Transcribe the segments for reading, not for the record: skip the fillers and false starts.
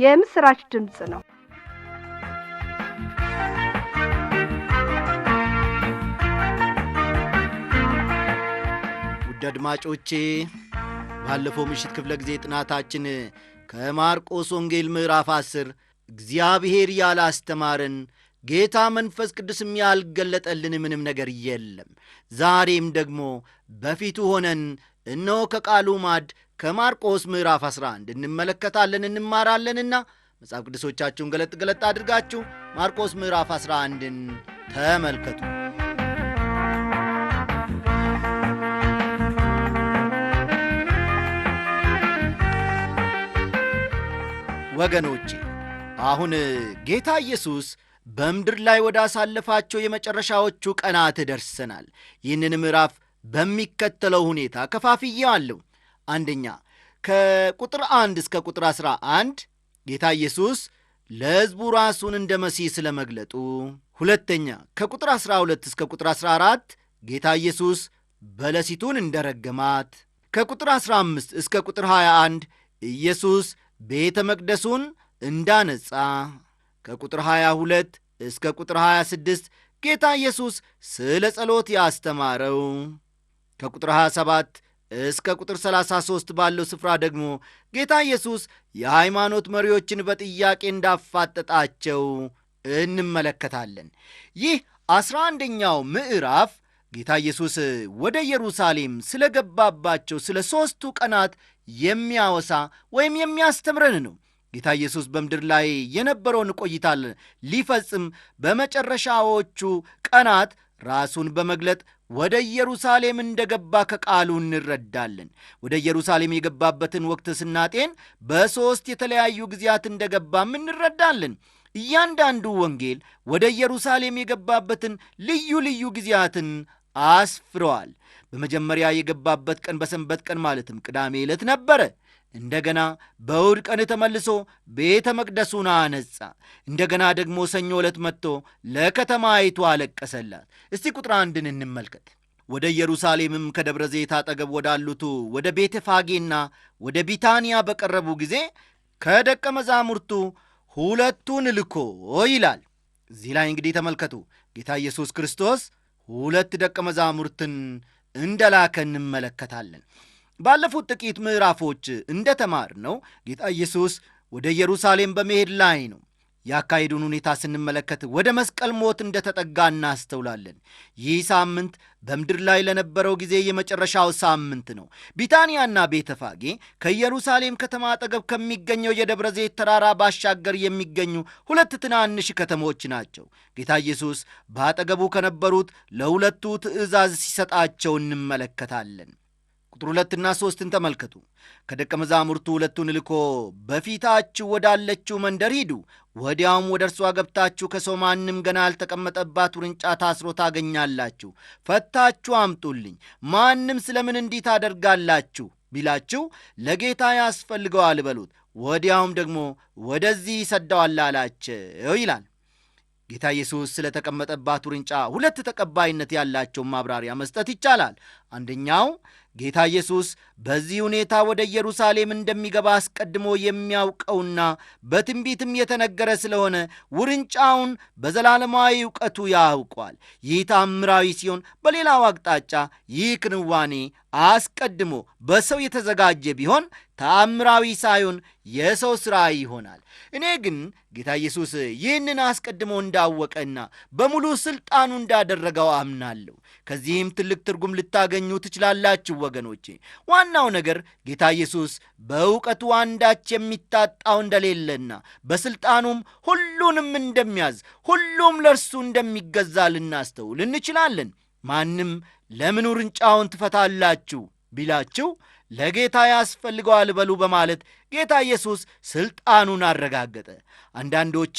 የምስራች ድምጽ ነው። ውድ አድማጮቼ ባለፈው ምሽት ክፍለ ጊዜ ጥናታችን ከማርቆስ ወንጌል ምዕራፍ 10 እግዚአብሔር ያላስተማረን ጌታ መንፈስ ቅዱስም ያልገለጠልን ምንም ነገር የለም። ዛሬም ደግሞ በፊቱ ሆነን እነሆ ከቃሉ ማዕድ ከማርቆስ ምዕራፍ 11 እንመለከታለን እንማራለንና መጽሐፍ ቅዱሶቻችሁን ገለጥ አድርጋችሁ ማርቆስ ምዕራፍ 11ን ተመልከቱ። ወገኖቼ አሁን ጌታ ኢየሱስ በምድር ላይ ወደ አሳለፋቸው የመጨረሻዎቹ ቀናት ደርሰናል። ይህንን ምዕራፍ በሚከተለው ሁኔታ ከፋፍዬዋለሁ። አንደኛ ከቁጥር 1 እስከ ቁጥር 11 ጌታ ኢየሱስ ለሕዝቡ ራሱን እንደ መሲህ ስለ መግለጡ። ሁለተኛ ከቁጥር 12 እስከ ቁጥር 14 ጌታ ኢየሱስ በለሲቱን እንደ ረገማት። ከቁጥር 15 እስከ ቁጥር 21 ኢየሱስ ቤተ መቅደሱን እንዳነጻ። ከቁጥር 22 እስከ ቁጥር 26 ጌታ ኢየሱስ ስለ ጸሎት ያስተማረው። ከቁጥር 27 እስከ ቁጥር 33 ባለው ስፍራ ደግሞ ጌታ ኢየሱስ የሃይማኖት መሪዎችን በጥያቄ እንዳፋጠጣቸው እንመለከታለን። ይህ 11ኛው ምዕራፍ ጌታ ኢየሱስ ወደ ኢየሩሳሌም ስለ ገባባቸው ስለ 3ቱ ቀናት የሚያወሳ ወይም የሚያስተምረን ነው። ጌታ ኢየሱስ በምድር ላይ የነበረውን ቆይታ ሊፈጽም በመጨረሻዎቹ ቀናት ራሱን በመግለጥ ወደ ኢየሩሳሌም እንደገባ ከቃሉ እንረዳለን። ወደ ኢየሩሳሌም የገባበትን ወቅት ስናጤን በ3 የተለያዩ ጊዜያት እንደገባም እንረዳለን። እያንዳንዱ ወንጌል ወደ ኢየሩሳሌም የገባበትን ልዩ ልዩ ጊዜያትን አስፍረዋል። በመጀመሪያ የገባበት ቀን በሰንበት ቀን ማለትም ቅዳሜ ዕለት ነበረ። እንደገና በእሁድ ቀን ተመልሶ ቤተ መቅደሱን አነጻ። እንደገና ደግሞ ሰኞ ዕለት መጥቶ ለከተማይቱ አለቀሰላት። እስቲ ቁጥር 1ን እንመልከት። ወደ ኢየሩሳሌምም ከደብረ ዘይት አጠገብ ወዳሉቱ ወደ ቤተ ፋጌና ወደ ቢታንያ በቀረቡ ጊዜ ከደቀ መዛሙርቱ 2ቱን ልኮ ይላል። እዚህ ላይ እንግዲህ ተመልከቱ፣ ጌታ ኢየሱስ ክርስቶስ 2 ደቀ መዛሙርትን እንደላከ እንመለከታለን። ባለፉት ጥቂት ምዕራፎች እንደተማርነው ጌታ ኢየሱስ ወደ ኢየሩሳሌም በመሄድ ላይ ነው። ያካሄዱን ሁኔታ ስንመለከት ወደ መስቀል ሞት እንደተጠጋ እናስተውላለን። ይህ ሳምንት በምድር ላይ ለነበረው ጊዜ የመጨረሻው ሳምንት ነው። ቢታንያና ቤተፋጌ ከኢየሩሳሌም ከተማ አጠገብ ከሚገኘው የደብረ ዘይት ተራራ ባሻገር የሚገኙ 2 ትናንሽ ከተሞች ናቸው። ጌታ ኢየሱስ በአጠገቡ ከነበሩት ለ2ቱ ትእዛዝ ሲሰጣቸው እንመለከታለን። ቁጥር 2ና 3ን ተመልከቱ። ከደቀ መዛሙርቱ 2ቱን ልኮ በፊታችሁ ወዳለችው መንደር ሂዱ፣ ወዲያውም ወደ እርሷ ገብታችሁ ከሰው ማንም ገና ያልተቀመጠባት ውርንጫ ታስሮ ታገኛላችሁ፣ ፈታችሁ አምጡልኝ። ማንም ስለምን እንዲህ ታደርጋላችሁ ቢላችሁ ለጌታ ያስፈልገዋል በሉት፣ ወዲያውም ደግሞ ወደዚህ ይሰደዋል አላቸው ይላል። ጌታ ኢየሱስ ስለ ተቀመጠባት ውርንጫ 2 ተቀባይነት ያላቸውን ማብራሪያ መስጠት ይቻላል። አንደኛው ጌታ ኢየሱስ በዚህ ሁኔታ ወደ ኢየሩሳሌም እንደሚገባ አስቀድሞ የሚያውቀውና በትንቢትም የተነገረ ስለሆነ ውርንጫውን በዘላለማዊ ዕውቀቱ ያውቋል። ይህ ታምራዊ ሲሆን፣ በሌላው አቅጣጫ ይህ ክንዋኔ አስቀድሞ በሰው የተዘጋጀ ቢሆን ታምራዊ ሳይሆን የሰው ሥራ ይሆናል። እኔ ግን ጌታ ኢየሱስ ይህንን አስቀድሞ እንዳወቀና በሙሉ ሥልጣኑ እንዳደረገው አምናለሁ። ከዚህም ትልቅ ትርጉም ልታገኙ ትችላላችሁ ወገኖቼ። ዋናው ነገር ጌታ ኢየሱስ በእውቀቱ አንዳች የሚታጣው እንደሌለና በሥልጣኑም ሁሉንም እንደሚያዝ፣ ሁሉም ለእርሱ እንደሚገዛ ልናስተውል እንችላለን። ማንም ለምን ውርንጫውን ትፈታላችሁ ቢላችሁ ለጌታ ያስፈልገዋል በሉ በማለት ጌታ ኢየሱስ ሥልጣኑን አረጋገጠ። አንዳንዶች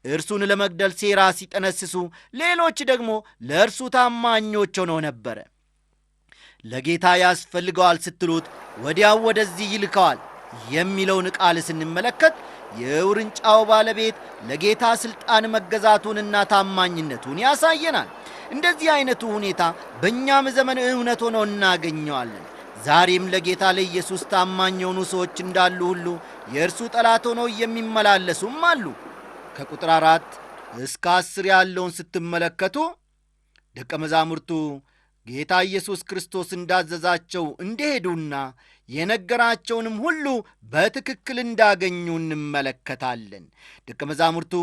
እርሱን ለመግደል ሴራ ሲጠነስሱ፣ ሌሎች ደግሞ ለእርሱ ታማኞች ሆነው ነበረ። ለጌታ ያስፈልገዋል ስትሉት ወዲያው ወደዚህ ይልከዋል የሚለውን ቃል ስንመለከት የውርንጫው ባለቤት ለጌታ ሥልጣን መገዛቱንና ታማኝነቱን ያሳየናል። እንደዚህ አይነቱ ሁኔታ በእኛም ዘመን እውነት ሆኖ እናገኘዋለን። ዛሬም ለጌታ ለኢየሱስ ታማኝ የሆኑ ሰዎች እንዳሉ ሁሉ የእርሱ ጠላት ሆነው የሚመላለሱም አሉ። ከቁጥር 4 እስከ 10 ያለውን ስትመለከቱ ደቀ መዛሙርቱ ጌታ ኢየሱስ ክርስቶስ እንዳዘዛቸው እንደሄዱና የነገራቸውንም ሁሉ በትክክል እንዳገኙ እንመለከታለን። ደቀ መዛሙርቱ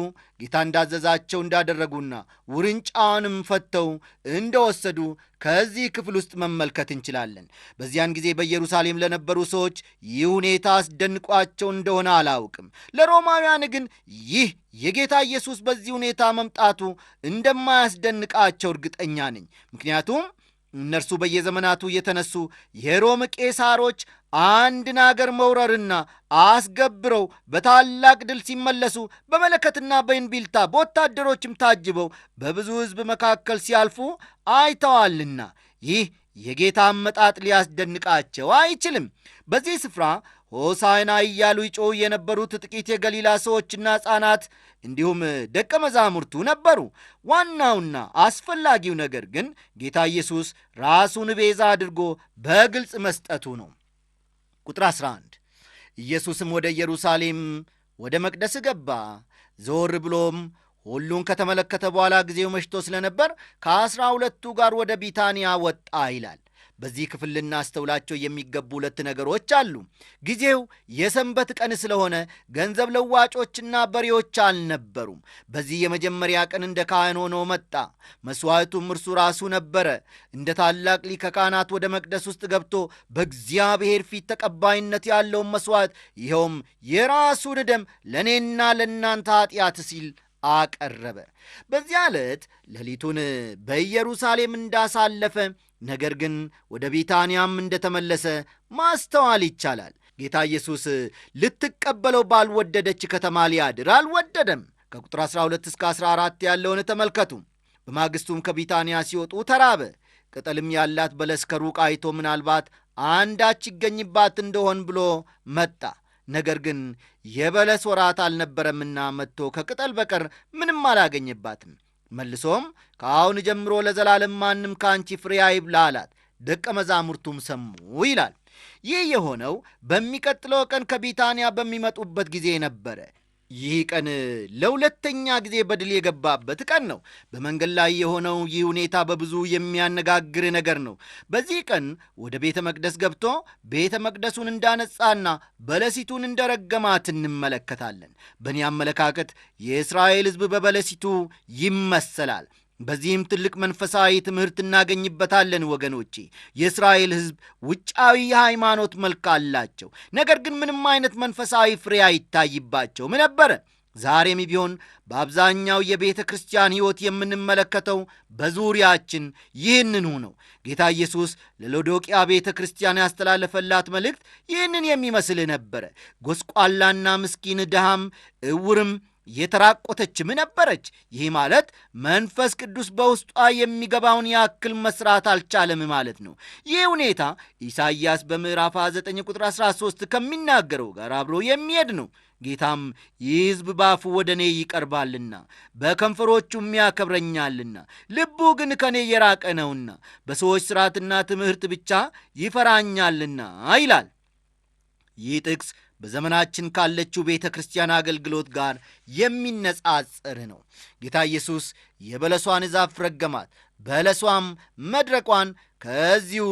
ጌታ እንዳዘዛቸው እንዳደረጉና ውርንጫውንም ፈተው እንደወሰዱ ከዚህ ክፍል ውስጥ መመልከት እንችላለን። በዚያን ጊዜ በኢየሩሳሌም ለነበሩ ሰዎች ይህ ሁኔታ አስደንቋቸው እንደሆነ አላውቅም። ለሮማውያን ግን ይህ የጌታ ኢየሱስ በዚህ ሁኔታ መምጣቱ እንደማያስደንቃቸው እርግጠኛ ነኝ። ምክንያቱም እነርሱ በየዘመናቱ የተነሱ የሮም ቄሳሮች አንድን አገር መውረርና አስገብረው በታላቅ ድል ሲመለሱ በመለከትና በእንቢልታ በወታደሮችም ታጅበው በብዙ ሕዝብ መካከል ሲያልፉ አይተዋልና ይህ የጌታ አመጣጥ ሊያስደንቃቸው አይችልም። በዚህ ስፍራ ሆሳዕና እያሉ ይጮኹ የነበሩት ጥቂት የገሊላ ሰዎችና ሕፃናት እንዲሁም ደቀ መዛሙርቱ ነበሩ። ዋናውና አስፈላጊው ነገር ግን ጌታ ኢየሱስ ራሱን ቤዛ አድርጎ በግልጽ መስጠቱ ነው። ቁጥር 11 ኢየሱስም ወደ ኢየሩሳሌም ወደ መቅደስ ገባ። ዞር ብሎም ሁሉን ከተመለከተ በኋላ ጊዜው መሽቶ ስለነበር ከ12 ጋር ወደ ቢታንያ ወጣ ይላል። በዚህ ክፍል ልናስተውላቸው የሚገቡ 2 ነገሮች አሉ። ጊዜው የሰንበት ቀን ስለሆነ ገንዘብ ለዋጮችና በሬዎች አልነበሩም። በዚህ የመጀመሪያ ቀን እንደ ካህን ሆኖ መጣ። መሥዋዕቱም እርሱ ራሱ ነበረ። እንደ ታላቅ ሊቀ ካህናት ወደ መቅደስ ውስጥ ገብቶ በእግዚአብሔር ፊት ተቀባይነት ያለውን መሥዋዕት ይኸውም የራሱን ደም ለእኔና ለእናንተ ኀጢአት ሲል አቀረበ። በዚያ ዕለት ሌሊቱን በኢየሩሳሌም እንዳሳለፈ ነገር ግን ወደ ቢታንያም እንደተመለሰ ማስተዋል ይቻላል። ጌታ ኢየሱስ ልትቀበለው ባልወደደች ከተማ ሊያድር አልወደደም። ከቁጥር 12 እስከ 14 ያለውን ተመልከቱ። በማግስቱም ከቢታንያ ሲወጡ ተራበ። ቅጠልም ያላት በለስ ከሩቅ አይቶ ምናልባት አንዳች ይገኝባት እንደሆን ብሎ መጣ። ነገር ግን የበለስ ወራት አልነበረምና መጥቶ ከቅጠል በቀር ምንም አላገኘባትም። መልሶም ከአሁን ጀምሮ ለዘላለም ማንም ከአንቺ ፍሬ አይብላ አላት። ደቀ መዛሙርቱም ሰሙ ይላል። ይህ የሆነው በሚቀጥለው ቀን ከቢታንያ በሚመጡበት ጊዜ ነበረ። ይህ ቀን ለሁለተኛ ጊዜ በድል የገባበት ቀን ነው። በመንገድ ላይ የሆነው ይህ ሁኔታ በብዙ የሚያነጋግር ነገር ነው። በዚህ ቀን ወደ ቤተ መቅደስ ገብቶ ቤተ መቅደሱን እንዳነጻና በለሲቱን እንደረገማት እንመለከታለን። በእኔ አመለካከት የእስራኤል ሕዝብ በበለሲቱ ይመሰላል። በዚህም ትልቅ መንፈሳዊ ትምህርት እናገኝበታለን ወገኖቼ። የእስራኤል ሕዝብ ውጫዊ የሃይማኖት መልክ አላቸው፣ ነገር ግን ምንም አይነት መንፈሳዊ ፍሬ አይታይባቸውም ነበረ። ዛሬም ቢሆን በአብዛኛው የቤተ ክርስቲያን ሕይወት የምንመለከተው በዙሪያችን ይህንኑ ነው። ጌታ ኢየሱስ ለሎዶቅያ ቤተ ክርስቲያን ያስተላለፈላት መልእክት ይህንን የሚመስል ነበረ። ጎስቋላና ምስኪን፣ ድሃም፣ ዕውርም የተራቆተችም ነበረች። ይህ ማለት መንፈስ ቅዱስ በውስጧ የሚገባውን ያክል መስራት አልቻለም ማለት ነው። ይህ ሁኔታ ኢሳይያስ በምዕራፍ 9 ቁጥር 13 ከሚናገረው ጋር አብሮ የሚሄድ ነው። ጌታም ይህ ሕዝብ ባፉ ወደ እኔ ይቀርባልና በከንፈሮቹም ያከብረኛልና ልቡ ግን ከእኔ የራቀ ነውና በሰዎች ሥርዓትና ትምህርት ብቻ ይፈራኛልና ይላል። ይህ ጥቅስ በዘመናችን ካለችው ቤተ ክርስቲያን አገልግሎት ጋር የሚነጻጸር ነው። ጌታ ኢየሱስ የበለሷን ዛፍ ረገማት፣ በለሷም መድረቋን ከዚሁ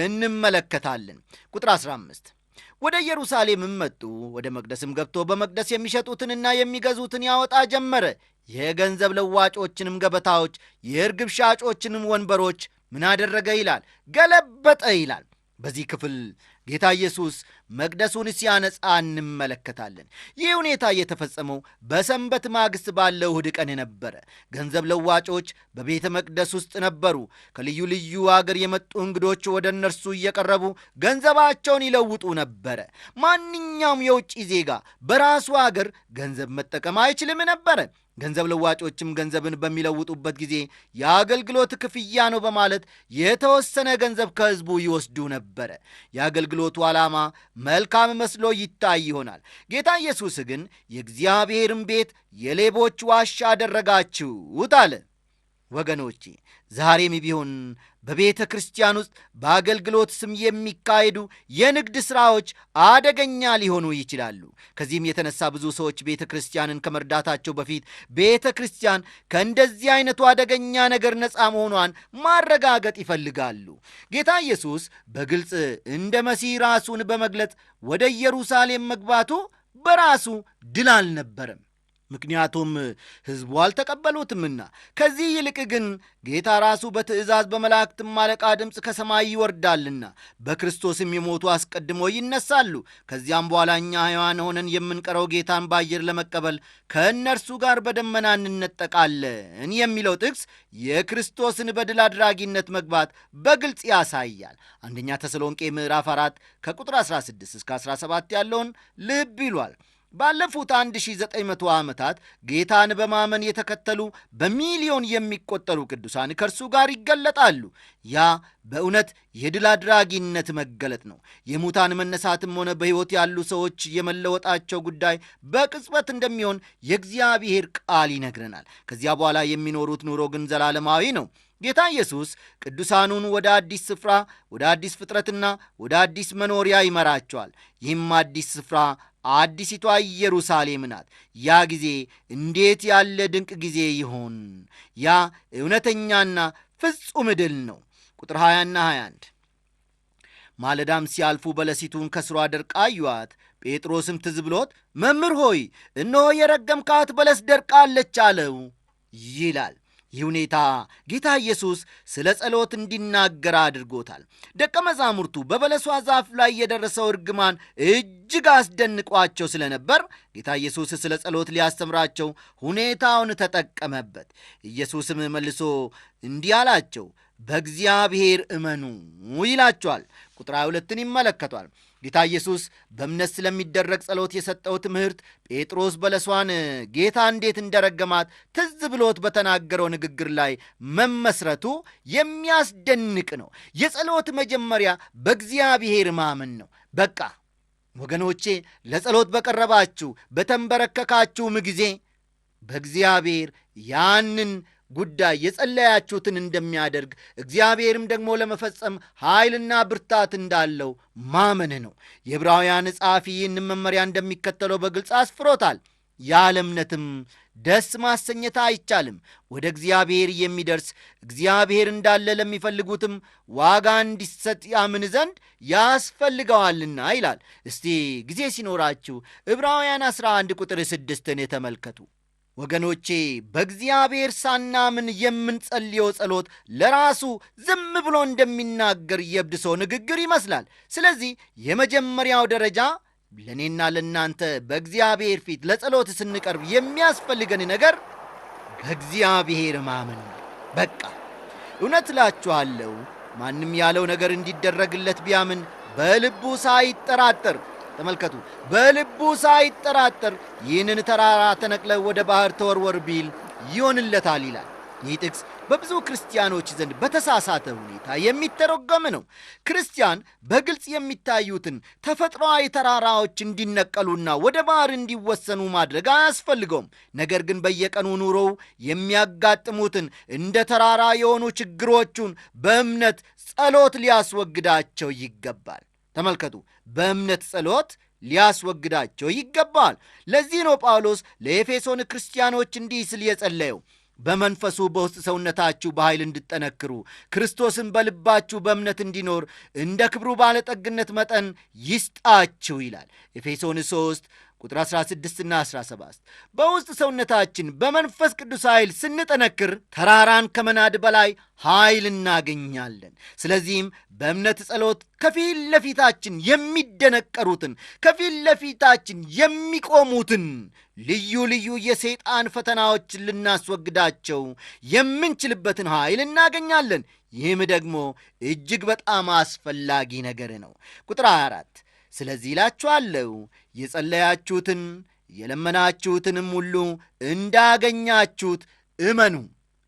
እንመለከታለን። ቁጥር 15 ወደ ኢየሩሳሌምም መጡ። ወደ መቅደስም ገብቶ በመቅደስ የሚሸጡትንና የሚገዙትን ያወጣ ጀመረ። የገንዘብ ለዋጮችንም ገበታዎች፣ የርግብ ሻጮችንም ወንበሮች ምን አደረገ ይላል? ገለበጠ ይላል። በዚህ ክፍል ጌታ ኢየሱስ መቅደሱን ሲያነጻ እንመለከታለን። ይህ ሁኔታ የተፈጸመው በሰንበት ማግስት ባለው እሁድ ቀን ነበረ። ገንዘብ ለዋጮች በቤተ መቅደስ ውስጥ ነበሩ። ከልዩ ልዩ አገር የመጡ እንግዶች ወደ እነርሱ እየቀረቡ ገንዘባቸውን ይለውጡ ነበረ። ማንኛውም የውጭ ዜጋ በራሱ አገር ገንዘብ መጠቀም አይችልም ነበረ። ገንዘብ ለዋጮችም ገንዘብን በሚለውጡበት ጊዜ የአገልግሎት ክፍያ ነው በማለት የተወሰነ ገንዘብ ከሕዝቡ ይወስዱ ነበረ። የአገልግሎቱ ዓላማ መልካም መስሎ ይታይ ይሆናል። ጌታ ኢየሱስ ግን የእግዚአብሔርን ቤት የሌቦች ዋሻ አደረጋችሁት አለ። ወገኖቼ ዛሬም ቢሆን በቤተ ክርስቲያን ውስጥ በአገልግሎት ስም የሚካሄዱ የንግድ ሥራዎች አደገኛ ሊሆኑ ይችላሉ። ከዚህም የተነሳ ብዙ ሰዎች ቤተ ክርስቲያንን ከመርዳታቸው በፊት ቤተ ክርስቲያን ከእንደዚህ አይነቱ አደገኛ ነገር ነፃ መሆኗን ማረጋገጥ ይፈልጋሉ። ጌታ ኢየሱስ በግልጽ እንደ መሲህ ራሱን በመግለጽ ወደ ኢየሩሳሌም መግባቱ በራሱ ድል አልነበረም። ምክንያቱም ሕዝቡ አልተቀበሉትምና። ከዚህ ይልቅ ግን ጌታ ራሱ በትእዛዝ በመላእክትም አለቃ ድምፅ ከሰማይ ይወርዳልና በክርስቶስም የሞቱ አስቀድሞ ይነሳሉ። ከዚያም በኋላ እኛ ሕያዋን ሆነን የምንቀረው ጌታን በአየር ለመቀበል ከእነርሱ ጋር በደመና እንነጠቃለን የሚለው ጥቅስ የክርስቶስን በድል አድራጊነት መግባት በግልጽ ያሳያል። አንደኛ ተሰሎንቄ ምዕራፍ 4 ከቁጥር 16 እስከ 17 ያለውን ልብ ይሏል። ባለፉት 1900 ዓመታት ጌታን በማመን የተከተሉ በሚሊዮን የሚቆጠሩ ቅዱሳን ከእርሱ ጋር ይገለጣሉ። ያ በእውነት የድል አድራጊነት መገለጥ ነው። የሙታን መነሳትም ሆነ በሕይወት ያሉ ሰዎች የመለወጣቸው ጉዳይ በቅጽበት እንደሚሆን የእግዚአብሔር ቃል ይነግረናል። ከዚያ በኋላ የሚኖሩት ኑሮ ግን ዘላለማዊ ነው። ጌታ ኢየሱስ ቅዱሳኑን ወደ አዲስ ስፍራ፣ ወደ አዲስ ፍጥረትና ወደ አዲስ መኖሪያ ይመራቸዋል። ይህም አዲስ ስፍራ አዲሲቷ ኢየሩሳሌም ናት። ያ ጊዜ እንዴት ያለ ድንቅ ጊዜ ይሆን! ያ እውነተኛና ፍጹም ድል ነው። ቁጥር 20ና 21 ማለዳም ሲያልፉ በለሲቱን ከስሯ ደርቃ አዩአት። ጴጥሮስም ትዝ ብሎት መምህር ሆይ እነሆ የረገምካት በለስ ደርቃለች አለው ይላል። ይህ ሁኔታ ጌታ ኢየሱስ ስለ ጸሎት እንዲናገር አድርጎታል። ደቀ መዛሙርቱ በበለሷ ዛፍ ላይ የደረሰው እርግማን እጅግ አስደንቋቸው ስለነበር ጌታ ኢየሱስ ስለ ጸሎት ሊያስተምራቸው ሁኔታውን ተጠቀመበት። ኢየሱስም መልሶ እንዲህ አላቸው፣ በእግዚአብሔር እመኑ ይላቸዋል። ቁጥር 22ን ይመለከቷል። ጌታ ኢየሱስ በእምነት ስለሚደረግ ጸሎት የሰጠው ትምህርት ጴጥሮስ በለሷን ጌታ እንዴት እንደረገማት ትዝ ብሎት በተናገረው ንግግር ላይ መመስረቱ የሚያስደንቅ ነው። የጸሎት መጀመሪያ በእግዚአብሔር ማመን ነው። በቃ ወገኖቼ፣ ለጸሎት በቀረባችሁ በተንበረከካችሁም ጊዜ በእግዚአብሔር ያንን ጉዳይ የጸለያችሁትን እንደሚያደርግ እግዚአብሔርም ደግሞ ለመፈጸም ኃይልና ብርታት እንዳለው ማመን ነው። የዕብራውያን ጸሐፊ ይህን መመሪያ እንደሚከተለው በግልጽ አስፍሮታል። ያለ እምነትም ደስ ማሰኘት አይቻልም። ወደ እግዚአብሔር የሚደርስ እግዚአብሔር እንዳለ ለሚፈልጉትም ዋጋ እንዲሰጥ ያምን ዘንድ ያስፈልገዋልና ይላል። እስቲ ጊዜ ሲኖራችሁ ዕብራውያን 11 ቁጥር 6ን የተመልከቱ። ወገኖቼ፣ በእግዚአብሔር ሳናምን የምንጸልየው ጸሎት ለራሱ ዝም ብሎ እንደሚናገር የእብድ ሰው ንግግር ይመስላል። ስለዚህ የመጀመሪያው ደረጃ ለእኔና ለእናንተ በእግዚአብሔር ፊት ለጸሎት ስንቀርብ የሚያስፈልገን ነገር በእግዚአብሔር ማመን ነው። በቃ እውነት እላችኋለሁ፣ ማንም ያለው ነገር እንዲደረግለት ቢያምን በልቡ ሳይጠራጠር፣ ተመልከቱ፣ በልቡ ሳይጠራጠር ይህንን ተራራ ተነቅለ ወደ ባህር ተወርወር ቢል ይሆንለታል ይላል። ይህ ጥቅስ በብዙ ክርስቲያኖች ዘንድ በተሳሳተ ሁኔታ የሚተረጎም ነው። ክርስቲያን በግልጽ የሚታዩትን ተፈጥሯዊ ተራራዎች እንዲነቀሉና ወደ ባህር እንዲወሰኑ ማድረግ አያስፈልገውም። ነገር ግን በየቀኑ ኑሮው የሚያጋጥሙትን እንደ ተራራ የሆኑ ችግሮቹን በእምነት ጸሎት ሊያስወግዳቸው ይገባል። ተመልከቱ፣ በእምነት ጸሎት ሊያስወግዳቸው ይገባል። ለዚህ ነው ጳውሎስ ለኤፌሶን ክርስቲያኖች እንዲህ ሲል የጸለየው፣ በመንፈሱ በውስጥ ሰውነታችሁ በኃይል እንድጠነክሩ ክርስቶስን በልባችሁ በእምነት እንዲኖር እንደ ክብሩ ባለጠግነት መጠን ይስጣችሁ ይላል። ኤፌሶን 3 ቁጥር 16ና 17 በውስጥ ሰውነታችን በመንፈስ ቅዱስ ኃይል ስንጠነክር ተራራን ከመናድ በላይ ኃይል እናገኛለን። ስለዚህም በእምነት ጸሎት ከፊት ለፊታችን የሚደነቀሩትን፣ ከፊት ለፊታችን የሚቆሙትን ልዩ ልዩ የሰይጣን ፈተናዎችን ልናስወግዳቸው የምንችልበትን ኃይል እናገኛለን። ይህም ደግሞ እጅግ በጣም አስፈላጊ ነገር ነው። ቁጥር 24 ስለዚህ እላችኋለሁ የጸለያችሁትን የለመናችሁትንም ሁሉ እንዳገኛችሁት እመኑ።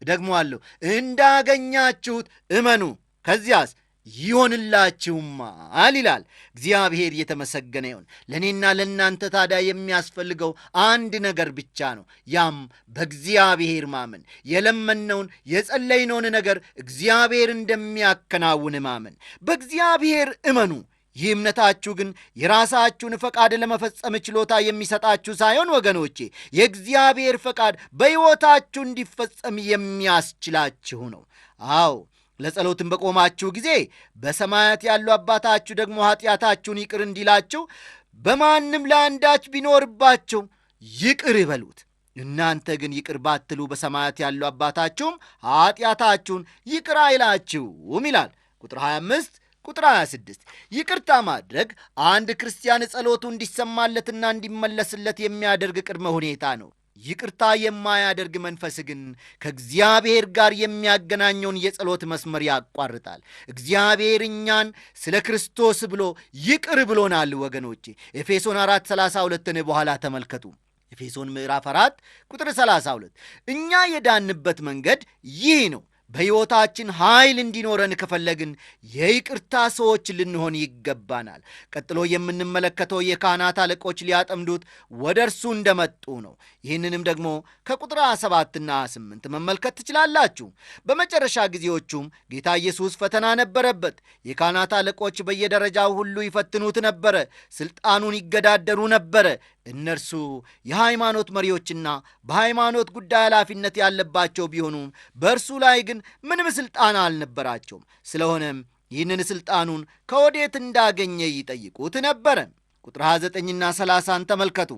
ደግሞአለሁ፣ እንዳገኛችሁት እመኑ። ከዚያስ ይሆንላችሁማል ይላል። እግዚአብሔር የተመሰገነ ይሁን። ለእኔና ለእናንተ ታዲያ የሚያስፈልገው አንድ ነገር ብቻ ነው። ያም በእግዚአብሔር ማመን፣ የለመነውን የጸለይነውን ነገር እግዚአብሔር እንደሚያከናውን ማመን። በእግዚአብሔር እመኑ። ይህ እምነታችሁ ግን የራሳችሁን ፈቃድ ለመፈጸም ችሎታ የሚሰጣችሁ ሳይሆን ወገኖቼ፣ የእግዚአብሔር ፈቃድ በሕይወታችሁ እንዲፈጸም የሚያስችላችሁ ነው። አዎ፣ ለጸሎትም በቆማችሁ ጊዜ በሰማያት ያሉ አባታችሁ ደግሞ ኀጢአታችሁን ይቅር እንዲላችሁ በማንም ለአንዳች ቢኖርባችሁ ይቅር ይበሉት። እናንተ ግን ይቅር ባትሉ በሰማያት ያሉ አባታችሁም ኀጢአታችሁን ይቅር አይላችሁም ይላል። ቁጥር 25 ቁጥር 26 ይቅርታ ማድረግ አንድ ክርስቲያን ጸሎቱ እንዲሰማለትና እንዲመለስለት የሚያደርግ ቅድመ ሁኔታ ነው። ይቅርታ የማያደርግ መንፈስ ግን ከእግዚአብሔር ጋር የሚያገናኘውን የጸሎት መስመር ያቋርጣል። እግዚአብሔር እኛን ስለ ክርስቶስ ብሎ ይቅር ብሎናል ወገኖቼ። ኤፌሶን 4:32 በኋላ ተመልከቱ። ኤፌሶን ምዕራፍ 4 ቁጥር 32 እኛ የዳንበት መንገድ ይህ ነው። በሕይወታችን ኃይል እንዲኖረን ከፈለግን የይቅርታ ሰዎች ልንሆን ይገባናል። ቀጥሎ የምንመለከተው የካህናት አለቆች ሊያጠምዱት ወደ እርሱ እንደመጡ ነው። ይህንንም ደግሞ ከቁጥር 7ና 8 መመልከት ትችላላችሁ። በመጨረሻ ጊዜዎቹም ጌታ ኢየሱስ ፈተና ነበረበት። የካህናት አለቆች በየደረጃው ሁሉ ይፈትኑት ነበረ፣ ሥልጣኑን ይገዳደሩ ነበረ። እነርሱ የሃይማኖት መሪዎችና በሃይማኖት ጉዳይ ኃላፊነት ያለባቸው ቢሆኑም በእርሱ ላይ ግን ምንም ሥልጣን አልነበራቸውም። ስለሆነም ይህንን ሥልጣኑን ከወዴት እንዳገኘ ይጠይቁት ነበረ። ቁጥር 29ና 30 ተመልከቱ።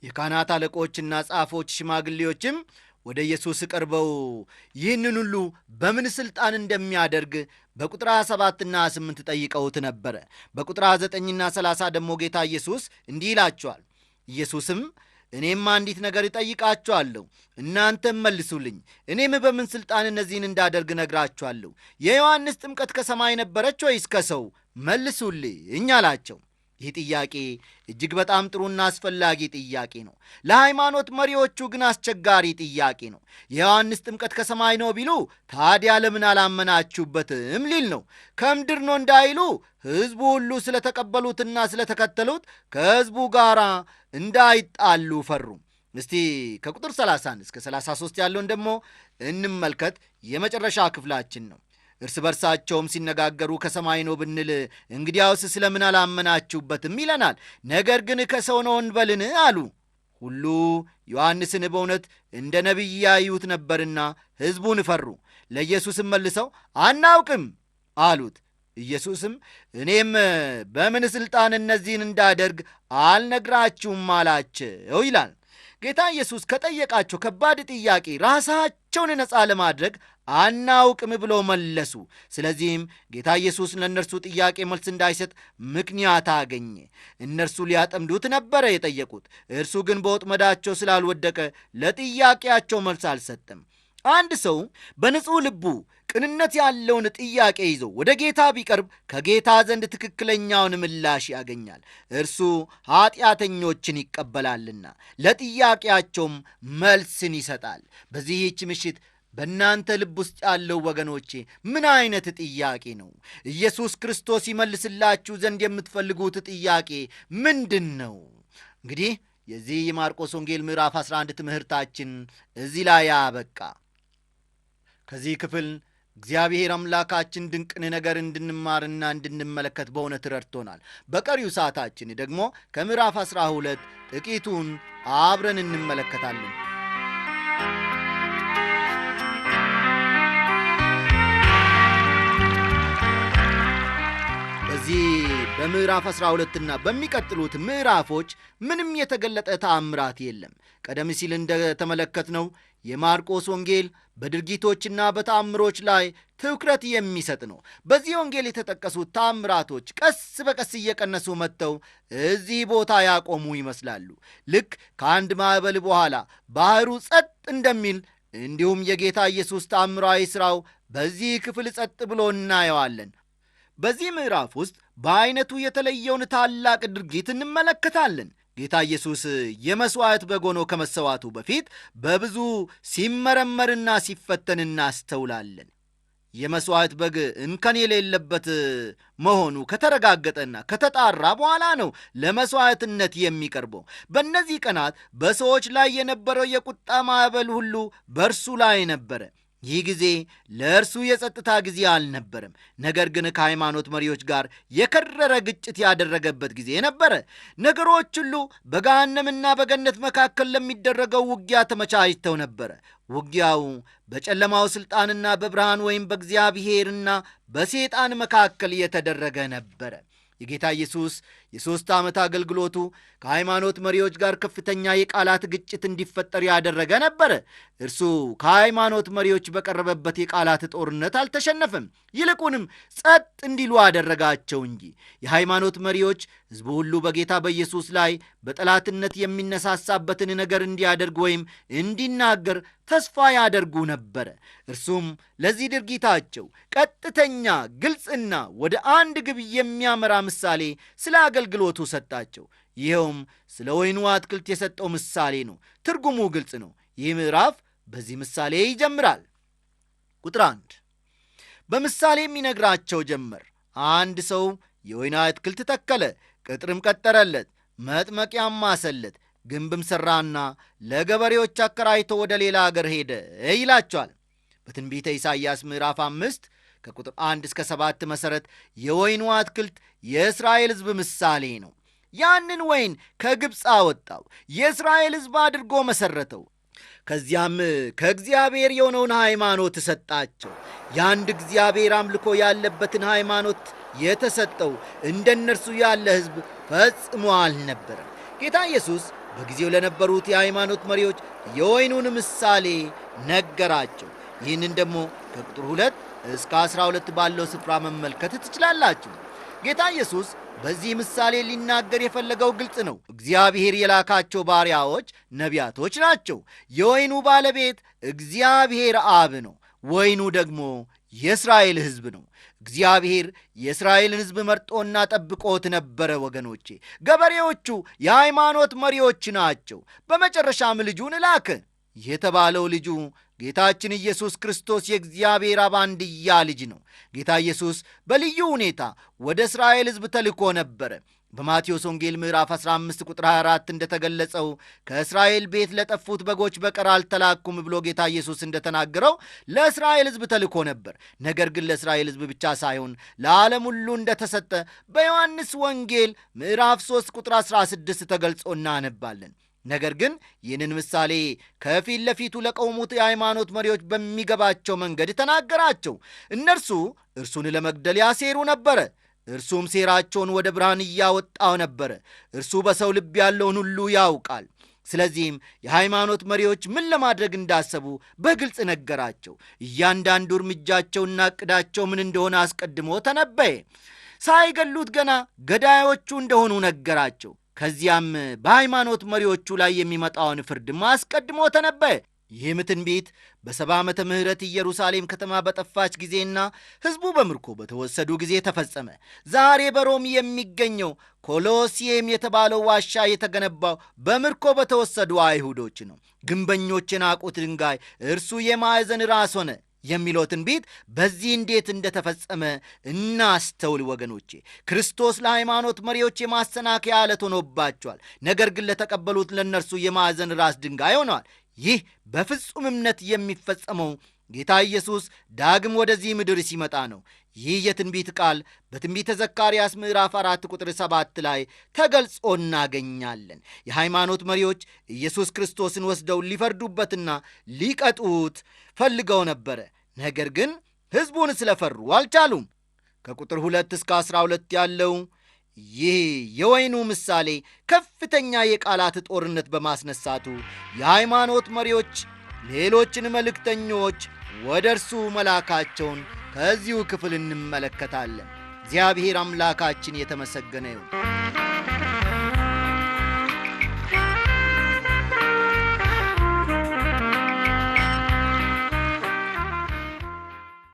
የካህናት አለቆችና ጻፎች ሽማግሌዎችም ወደ ኢየሱስ ቀርበው ይህንን ሁሉ በምን ሥልጣን እንደሚያደርግ በቁጥር 7ና 8 ጠይቀውት ነበረ። በቁጥር 9ና 30 ደግሞ ጌታ ኢየሱስ እንዲህ ይላቸዋል። ኢየሱስም እኔም አንዲት ነገር እጠይቃችኋለሁ፣ እናንተም መልሱልኝ። እኔም በምን ሥልጣን እነዚህን እንዳደርግ ነግራችኋለሁ። የዮሐንስ ጥምቀት ከሰማይ ነበረች ወይስ ከሰው? መልሱልኝ አላቸው። ይህ ጥያቄ እጅግ በጣም ጥሩና አስፈላጊ ጥያቄ ነው። ለሃይማኖት መሪዎቹ ግን አስቸጋሪ ጥያቄ ነው። የዮሐንስ ጥምቀት ከሰማይ ነው ቢሉ ታዲያ ለምን አላመናችሁበትም ሊል ነው። ከምድር ነው እንዳይሉ ሕዝቡ ሁሉ ስለተቀበሉትና ስለተከተሉት ከሕዝቡ ጋር እንዳይጣሉ ፈሩ። እስቲ ከቁጥር 30 እስከ 33 ያለውን ደግሞ እንመልከት። የመጨረሻ ክፍላችን ነው። እርስ በርሳቸውም ሲነጋገሩ ከሰማይ ነው ብንል እንግዲያውስ ስለምን አላመናችሁበትም ይለናል። ነገር ግን ከሰው ነው እንበልን አሉ። ሁሉ ዮሐንስን በእውነት እንደ ነቢይ ያዩት ነበርና ሕዝቡን ፈሩ። ለኢየሱስም መልሰው አናውቅም አሉት። ኢየሱስም እኔም በምን ሥልጣን እነዚህን እንዳደርግ አልነግራችሁም አላቸው ይላል። ጌታ ኢየሱስ ከጠየቃቸው ከባድ ጥያቄ ራሳቸውን ነፃ ለማድረግ አናውቅም ብሎ መለሱ። ስለዚህም ጌታ ኢየሱስ ለእነርሱ ጥያቄ መልስ እንዳይሰጥ ምክንያት አገኘ። እነርሱ ሊያጠምዱት ነበረ የጠየቁት። እርሱ ግን በወጥመዳቸው ስላልወደቀ ለጥያቄያቸው መልስ አልሰጠም። አንድ ሰው በንጹሕ ልቡ ቅንነት ያለውን ጥያቄ ይዞ ወደ ጌታ ቢቀርብ ከጌታ ዘንድ ትክክለኛውን ምላሽ ያገኛል። እርሱ ኀጢአተኞችን ይቀበላልና ለጥያቄያቸውም መልስን ይሰጣል። በዚህች ምሽት በእናንተ ልብ ውስጥ ያለው ወገኖቼ ምን አይነት ጥያቄ ነው? ኢየሱስ ክርስቶስ ይመልስላችሁ ዘንድ የምትፈልጉት ጥያቄ ምንድን ነው? እንግዲህ የዚህ የማርቆስ ወንጌል ምዕራፍ 11 ትምህርታችን እዚህ ላይ ያበቃ። ከዚህ ክፍል እግዚአብሔር አምላካችን ድንቅን ነገር እንድንማርና እንድንመለከት በእውነት ረድቶናል። በቀሪው ሰዓታችን ደግሞ ከምዕራፍ 12 ጥቂቱን አብረን እንመለከታለን። በዚህ በምዕራፍ 12ና በሚቀጥሉት ምዕራፎች ምንም የተገለጠ ተአምራት የለም። ቀደም ሲል እንደተመለከትነው የማርቆስ ወንጌል በድርጊቶችና በተአምሮች ላይ ትኩረት የሚሰጥ ነው። በዚህ ወንጌል የተጠቀሱት ተአምራቶች ቀስ በቀስ እየቀነሱ መጥተው እዚህ ቦታ ያቆሙ ይመስላሉ። ልክ ከአንድ ማዕበል በኋላ ባህሩ ጸጥ እንደሚል እንዲሁም የጌታ ኢየሱስ ተአምራዊ ሥራው በዚህ ክፍል ጸጥ ብሎ እናየዋለን። በዚህ ምዕራፍ ውስጥ በዐይነቱ የተለየውን ታላቅ ድርጊት እንመለከታለን። ጌታ ኢየሱስ የመሥዋዕት በግ ሆኖ ከመሰዋቱ በፊት በብዙ ሲመረመርና ሲፈተን እናስተውላለን። የመሥዋዕት በግ እንከን የሌለበት መሆኑ ከተረጋገጠና ከተጣራ በኋላ ነው ለመሥዋዕትነት የሚቀርበው። በእነዚህ ቀናት በሰዎች ላይ የነበረው የቁጣ ማዕበል ሁሉ በእርሱ ላይ ነበረ። ይህ ጊዜ ለእርሱ የጸጥታ ጊዜ አልነበረም። ነገር ግን ከሃይማኖት መሪዎች ጋር የከረረ ግጭት ያደረገበት ጊዜ ነበረ። ነገሮች ሁሉ በገሃነምና በገነት መካከል ለሚደረገው ውጊያ ተመቻችተው ነበረ። ውጊያው በጨለማው ሥልጣንና በብርሃን ወይም በእግዚአብሔርና በሰይጣን መካከል የተደረገ ነበረ። የጌታ ኢየሱስ የ3 ዓመት አገልግሎቱ ከሃይማኖት መሪዎች ጋር ከፍተኛ የቃላት ግጭት እንዲፈጠር ያደረገ ነበረ። እርሱ ከሃይማኖት መሪዎች በቀረበበት የቃላት ጦርነት አልተሸነፈም። ይልቁንም ጸጥ እንዲሉ አደረጋቸው እንጂ። የሃይማኖት መሪዎች ሕዝቡ ሁሉ በጌታ በኢየሱስ ላይ በጠላትነት የሚነሳሳበትን ነገር እንዲያደርግ ወይም እንዲናገር ተስፋ ያደርጉ ነበረ። እርሱም ለዚህ ድርጊታቸው ቀጥተኛ፣ ግልጽና ወደ አንድ ግብ የሚያመራ ምሳሌ ስለ አገልግሎቱ ሰጣቸው። ይኸውም ስለ ወይኑ አትክልት የሰጠው ምሳሌ ነው። ትርጉሙ ግልጽ ነው። ይህ ምዕራፍ በዚህ ምሳሌ ይጀምራል። ቁጥር 1 በምሳሌ የሚነግራቸው ጀመር። አንድ ሰው የወይን አትክልት ተከለ፣ ቅጥርም ቀጠረለት፣ መጥመቂያም ማሰለት፣ ግንብም ሠራና ለገበሬዎች አከራይቶ ወደ ሌላ አገር ሄደ ይላቸዋል። በትንቢተ ኢሳይያስ ምዕራፍ 5 ከቁጥር 1 እስከ 7 መሠረት የወይኑ አትክልት የእስራኤል ሕዝብ ምሳሌ ነው። ያንን ወይን ከግብፅ አወጣው፣ የእስራኤል ሕዝብ አድርጎ መሠረተው። ከዚያም ከእግዚአብሔር የሆነውን ሃይማኖት ሰጣቸው። የአንድ እግዚአብሔር አምልኮ ያለበትን ሃይማኖት የተሰጠው እንደ እነርሱ ያለ ሕዝብ ፈጽሞ አልነበረም። ጌታ ኢየሱስ በጊዜው ለነበሩት የሃይማኖት መሪዎች የወይኑን ምሳሌ ነገራቸው። ይህንን ደግሞ ከቁጥር 2 እስከ 12 ባለው ስፍራ መመልከት ትችላላችሁ። ጌታ ኢየሱስ በዚህ ምሳሌ ሊናገር የፈለገው ግልጽ ነው። እግዚአብሔር የላካቸው ባሪያዎች ነቢያቶች ናቸው። የወይኑ ባለቤት እግዚአብሔር አብ ነው። ወይኑ ደግሞ የእስራኤል ሕዝብ ነው። እግዚአብሔር የእስራኤልን ሕዝብ መርጦና ጠብቆት ነበረ። ወገኖቼ፣ ገበሬዎቹ የሃይማኖት መሪዎች ናቸው። በመጨረሻም ልጁን ላከ። የተባለው ልጁ ጌታችን ኢየሱስ ክርስቶስ የእግዚአብሔር አብ አንድያ ልጅ ነው። ጌታ ኢየሱስ በልዩ ሁኔታ ወደ እስራኤል ሕዝብ ተልኮ ነበረ። በማቴዎስ ወንጌል ምዕራፍ 15 ቁጥር 24 እንደተገለጸው ከእስራኤል ቤት ለጠፉት በጎች በቀር አልተላኩም ብሎ ጌታ ኢየሱስ እንደተናገረው ለእስራኤል ሕዝብ ተልኮ ነበር። ነገር ግን ለእስራኤል ሕዝብ ብቻ ሳይሆን ለዓለም ሁሉ እንደተሰጠ በዮሐንስ ወንጌል ምዕራፍ 3 ቁጥር 16 ተገልጾ እናነባለን። ነገር ግን ይህንን ምሳሌ ከፊት ለፊቱ ለቆሙት የሃይማኖት መሪዎች በሚገባቸው መንገድ ተናገራቸው። እነርሱ እርሱን ለመግደል ያሴሩ ነበረ። እርሱም ሴራቸውን ወደ ብርሃን እያወጣው ነበረ። እርሱ በሰው ልብ ያለውን ሁሉ ያውቃል። ስለዚህም የሃይማኖት መሪዎች ምን ለማድረግ እንዳሰቡ በግልጽ ነገራቸው። እያንዳንዱ እርምጃቸውና ዕቅዳቸው ምን እንደሆነ አስቀድሞ ተነበየ። ሳይገሉት ገና ገዳዮቹ እንደሆኑ ነገራቸው። ከዚያም በሃይማኖት መሪዎቹ ላይ የሚመጣውን ፍርድም አስቀድሞ ተነበየ። ይህም ትንቢት በ70 ዓመተ ምህረት ኢየሩሳሌም ከተማ በጠፋች ጊዜና ሕዝቡ በምርኮ በተወሰዱ ጊዜ ተፈጸመ። ዛሬ በሮም የሚገኘው ኮሎሲየም የተባለው ዋሻ የተገነባው በምርኮ በተወሰዱ አይሁዶች ነው። ግንበኞች የናቁት ድንጋይ እርሱ የማዕዘን ራስ ሆነ የሚለው ትንቢት በዚህ እንዴት እንደተፈጸመ እናስተውል ወገኖቼ። ክርስቶስ ለሃይማኖት መሪዎች የማሰናከያ ዓለት ሆኖባቸዋል። ነገር ግን ለተቀበሉት ለእነርሱ የማዕዘን ራስ ድንጋይ ሆነዋል። ይህ በፍጹም እምነት የሚፈጸመው ጌታ ኢየሱስ ዳግም ወደዚህ ምድር ሲመጣ ነው። ይህ የትንቢት ቃል በትንቢተ ዘካርያስ ምዕራፍ 4 ቁጥር 7 ላይ ተገልጾ እናገኛለን። የሃይማኖት መሪዎች ኢየሱስ ክርስቶስን ወስደው ሊፈርዱበትና ሊቀጡት ፈልገው ነበረ። ነገር ግን ሕዝቡን ስለፈሩ አልቻሉም። ከቁጥር 2 እስከ 12 ያለው ይህ የወይኑ ምሳሌ ከፍተኛ የቃላት ጦርነት በማስነሳቱ የሃይማኖት መሪዎች ሌሎችን መልእክተኞች ወደ እርሱ መላካቸውን ከዚሁ ክፍል እንመለከታለን። እግዚአብሔር አምላካችን የተመሰገነ ይሁን።